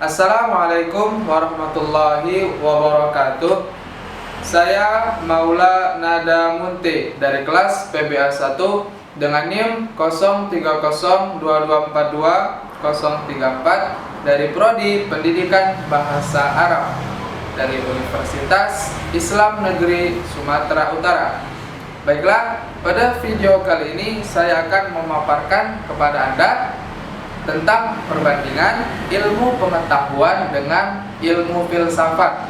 Assalamualaikum warahmatullahi wabarakatuh. Saya Maula Nada Munte dari kelas PBA 1 dengan NIM 0302242034 dari Prodi Pendidikan Bahasa Arab dari Universitas Islam Negeri Sumatera Utara. Baiklah, pada video kali ini saya akan memaparkan kepada Anda tentang perbandingan ilmu pengetahuan dengan ilmu filsafat.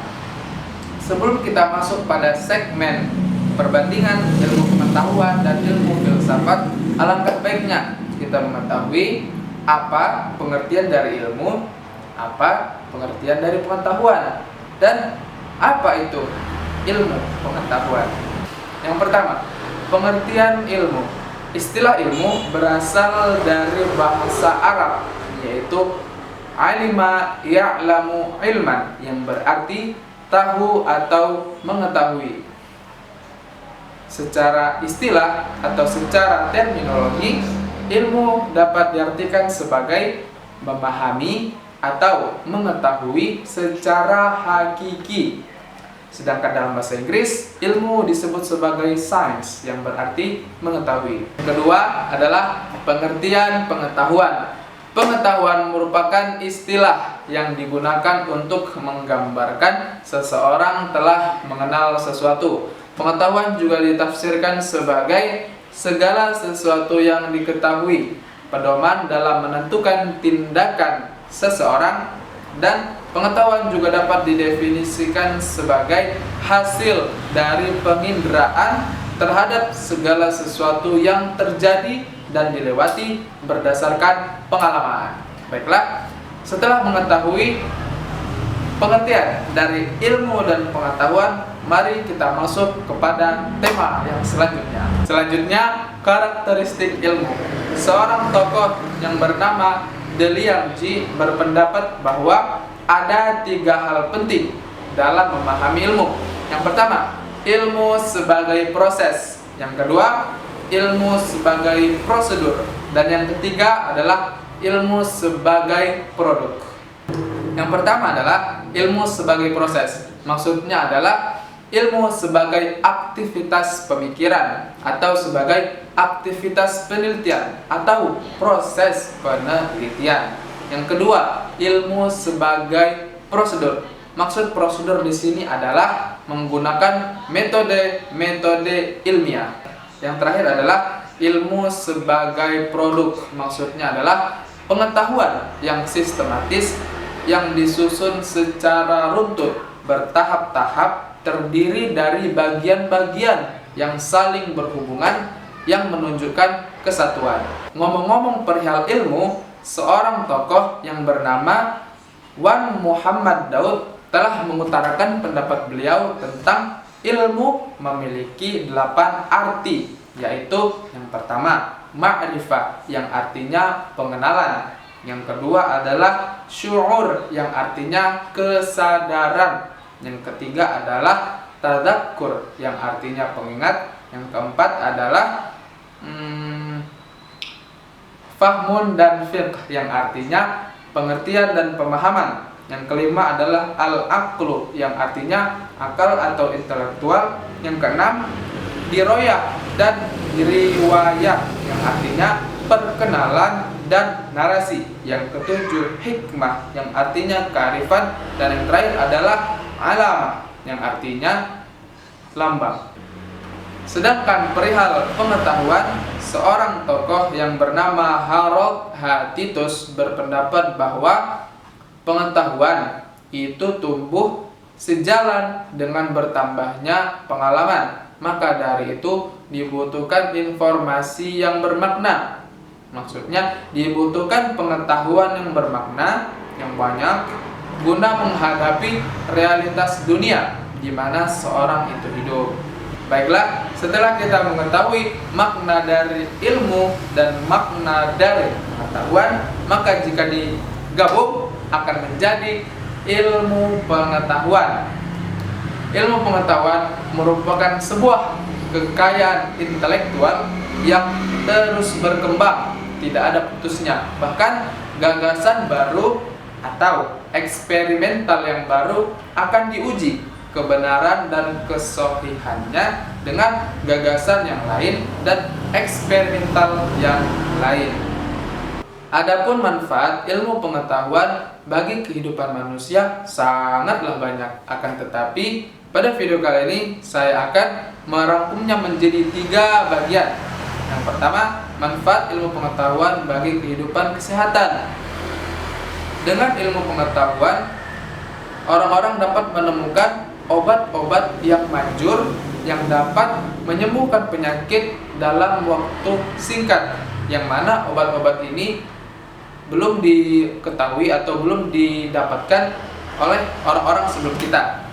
Sebelum kita masuk pada segmen perbandingan ilmu pengetahuan dan ilmu filsafat, alangkah baiknya kita mengetahui apa pengertian dari ilmu, apa pengertian dari pengetahuan, dan apa itu ilmu pengetahuan. Yang pertama, pengertian ilmu. Istilah ilmu berasal dari bahasa Arab, yaitu alima ya'lamu ilman, yang berarti tahu atau mengetahui. Secara istilah atau secara terminologi, ilmu dapat diartikan sebagai memahami atau mengetahui secara hakiki. Sedangkan dalam bahasa Inggris, ilmu disebut sebagai science, yang berarti mengetahui. Kedua adalah pengertian pengetahuan. Pengetahuan merupakan istilah yang digunakan untuk menggambarkan seseorang telah mengenal sesuatu. Pengetahuan juga ditafsirkan sebagai segala sesuatu yang diketahui, pedoman dalam menentukan tindakan seseorang, dan pengetahuan juga dapat didefinisikan sebagai hasil dari penginderaan terhadap segala sesuatu yang terjadi dan dilewati berdasarkan pengalaman. Baiklah, setelah mengetahui pengertian dari ilmu dan pengetahuan, mari kita masuk kepada tema yang selanjutnya. Selanjutnya, karakteristik ilmu. Seorang tokoh yang bernama De Liang Ji berpendapat bahwa ada 3 hal penting dalam memahami ilmu. Yang pertama, ilmu sebagai proses. Yang kedua, ilmu sebagai prosedur. Dan yang ketiga adalah ilmu sebagai produk. Yang pertama adalah ilmu sebagai proses. Maksudnya adalah ilmu sebagai aktivitas pemikiran atau sebagai aktivitas penelitian atau proses penelitian. Yang kedua, ilmu sebagai prosedur. Maksud prosedur di sini adalah menggunakan metode-metode ilmiah. Yang terakhir adalah ilmu sebagai produk. Maksudnya adalah pengetahuan yang sistematis yang disusun secara runtut, bertahap-tahap, terdiri dari bagian-bagian yang saling berhubungan yang menunjukkan kesatuan. Ngomong-ngomong perihal ilmu, seorang tokoh yang bernama Wan Muhammad Daud telah mengutarakan pendapat beliau tentang ilmu memiliki 8 arti, yaitu yang pertama, ma'rifah, yang artinya pengenalan. Yang kedua adalah syu'ur, yang artinya kesadaran. Yang ketiga adalah tadzakur, yang artinya pengingat. Yang keempat adalah fahmun dan fiqh, yang artinya pengertian dan pemahaman. Yang kelima adalah al-aqlu, yang artinya akal atau intelektual. Yang keenam, diroyah dan riwayah, yang artinya perkenalan dan narasi. Yang ketujuh, hikmah, yang artinya kearifan. Dan yang terakhir adalah alamah, yang artinya lambang. Sedangkan perihal pengetahuan, seorang tokoh yang bernama Harold H. Titus berpendapat bahwa pengetahuan itu tumbuh sejalan dengan bertambahnya pengalaman. Maka dari itu dibutuhkan informasi yang bermakna. Maksudnya dibutuhkan pengetahuan yang bermakna, yang banyak, guna menghadapi realitas dunia di mana seorang itu hidup. Baiklah, setelah kita mengetahui makna dari ilmu dan makna dari pengetahuan, maka jika digabung akan menjadi ilmu pengetahuan. Ilmu pengetahuan merupakan sebuah kekayaan intelektual yang terus berkembang, tidak ada putusnya. Bahkan gagasan baru atau eksperimental yang baru akan diuji kebenaran dan kesohihannya dengan gagasan yang lain dan eksperimental yang lain. Adapun manfaat ilmu pengetahuan bagi kehidupan manusia sangatlah banyak. Akan tetapi pada video kali ini saya akan merangkumnya menjadi 3 bagian. Yang pertama, manfaat ilmu pengetahuan bagi kehidupan kesehatan. Dengan ilmu pengetahuan, orang-orang dapat menemukan obat-obat yang manjur yang dapat menyembuhkan penyakit dalam waktu singkat, yang mana obat-obat ini belum diketahui atau belum didapatkan oleh orang-orang sebelum kita.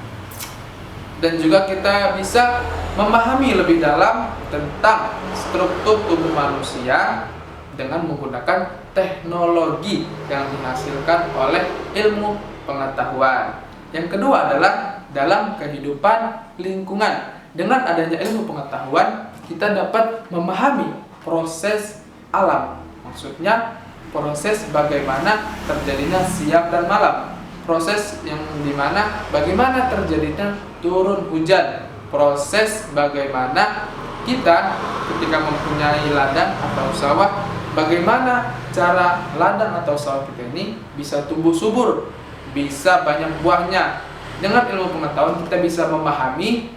Dan juga kita bisa memahami lebih dalam tentang struktur tubuh manusia dengan menggunakan teknologi yang dihasilkan oleh ilmu pengetahuan. Yang kedua adalah dalam kehidupan lingkungan. Dengan adanya ilmu pengetahuan, kita dapat memahami proses alam. Maksudnya proses bagaimana terjadinya siang dan malam, proses yang dimana bagaimana terjadinya turun hujan, proses bagaimana kita ketika mempunyai ladang atau sawah, bagaimana cara ladang atau sawah kita ini bisa tumbuh subur, bisa banyak buahnya. Dengan ilmu pengetahuan kita bisa memahami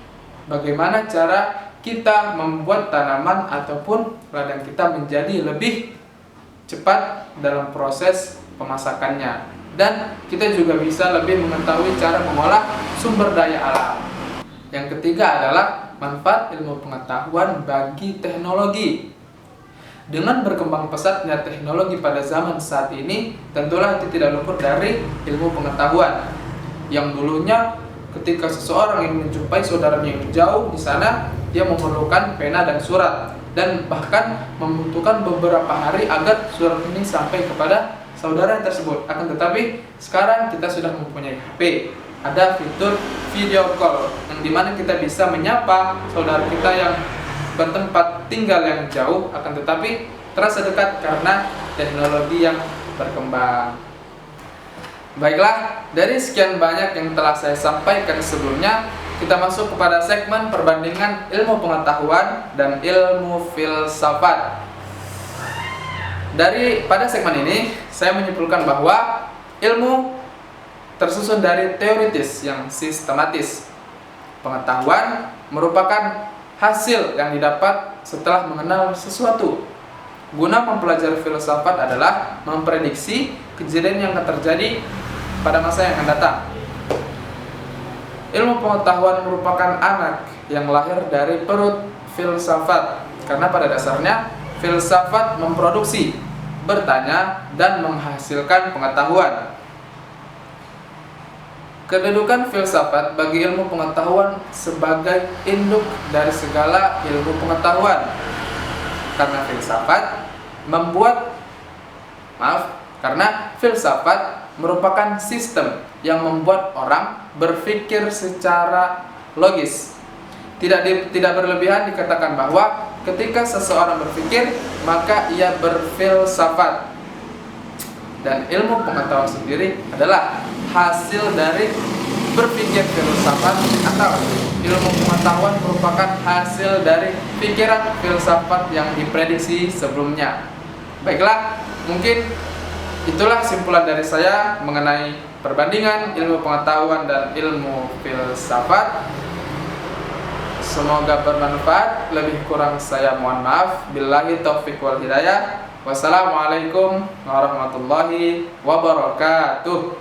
bagaimana cara kita membuat tanaman ataupun ladang kita menjadi lebih cepat dalam proses pemasakannya. Dan kita juga bisa lebih mengetahui cara mengolah sumber daya alam. Yang ketiga adalah manfaat ilmu pengetahuan bagi teknologi. Dengan berkembang pesatnya teknologi pada zaman saat ini, tentulah itu tidak luput dari ilmu pengetahuan. Yang dulunya ketika seseorang ingin menjumpai saudaranya yang jauh di sana, dia memerlukan pena dan surat, dan bahkan membutuhkan beberapa hari agar surat ini sampai kepada saudara tersebut. Akan tetapi sekarang kita sudah mempunyai HP, ada fitur video call yang dimana kita bisa menyapa saudara kita yang bertempat tinggal yang jauh, akan tetapi terasa dekat karena teknologi yang berkembang. Baiklah, dari sekian banyak yang telah saya sampaikan sebelumnya, kita masuk kepada segmen perbandingan ilmu pengetahuan dan ilmu filsafat. Pada segmen ini, saya menyimpulkan bahwa ilmu tersusun dari teoritis yang sistematis. Pengetahuan merupakan hasil yang didapat setelah mengenal sesuatu. Guna mempelajari filsafat adalah memprediksi kejadian yang akan terjadi pada masa yang akan datang. Ilmu pengetahuan merupakan anak yang lahir dari perut filsafat, karena pada dasarnya filsafat memproduksi, bertanya, dan menghasilkan pengetahuan. Kedudukan filsafat bagi ilmu pengetahuan sebagai induk dari segala ilmu pengetahuan. Karena filsafat merupakan sistem yang membuat orang berpikir secara logis. Tidak berlebihan dikatakan bahwa ketika seseorang berpikir, maka ia berfilsafat. Dan ilmu pengetahuan sendiri adalah hasil dari berpikir filsafat, atau ilmu pengetahuan merupakan hasil dari pikiran filsafat yang diprediksi sebelumnya. Baiklah, mungkin itulah kesimpulan dari saya mengenai perbandingan ilmu pengetahuan dan ilmu filsafat. Semoga bermanfaat. Lebih kurang saya mohon maaf. Billahi taufiq wal hidayah. Wassalamualaikum warahmatullahi wabarakatuh.